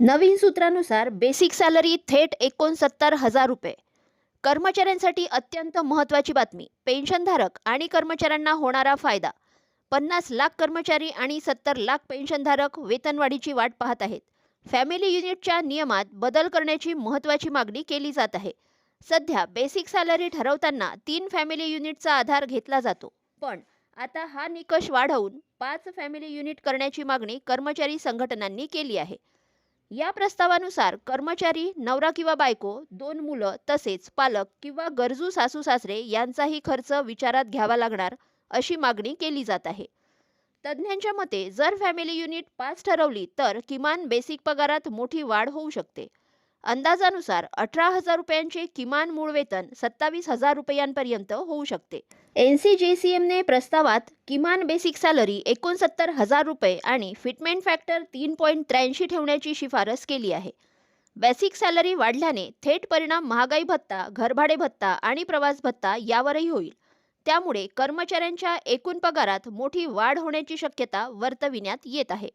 नवीन सूत्रानुसार basic salary थेट 69,000 रुपये. कर्मचाऱ्यांसाठी अत्यंत महत्त्वाची बातमी. पेन्शनधारक आणि कर्मचाऱ्यांना होणारा फायदा. 50 लाख कर्मचारी आणि 70 लाख पेन्शनधारक वेतनवाढीची वाट पाहत आहेत. फॅमिली युनिटच्या नियमात बदल करण्याची महत्त्वाची मागणी केली जात आहे. सध्या बेसिक सॅलरी ठरवताना 3 फॅमिली युनिटचा आधार घेतला जातो. पण आता हा निकष वाढवून 5 फॅमिली युनिट करण्याची मागणी कर्मचारी संघटनांनी केली आहे. या प्रस्तावानुसार कर्मचारी, नवरा किंवा बायको, 2 मुलं तसेच पालक किंवा गरजू सासू-सासरे यांचाही खर्च विचारात घ्यावा लागणार अशी मागणी केली जात आहे. तज्ज्ञांच्या मते जर फॅमिली युनिट 5 ठरवली तर किमान बेसिक पगारात मोठी वाढ होऊ शकते. अंदाजानुसार 18,000 रुपयांचे किमान मूळ वेतन 27,000 रुपयांपर्यंत होऊ शकते. NCGCMने प्रस्तावात किमान बेसिक सॅलरी 69,000 रुपये आणि फिटमेंट फॅक्टर 3.83 ठेवण्याची शिफारस केली आहे. बेसिक सॅलरी वाढल्याने थेट परिणाम महागाई भत्ता, घरभाडे भत्ता आणि प्रवास भत्ता यावरही होईल. त्यामुळे कर्मचाऱ्यांच्या एकूण पगारात मोठी वाढ होण्याची शक्यता वर्तविण्यात येत आहे.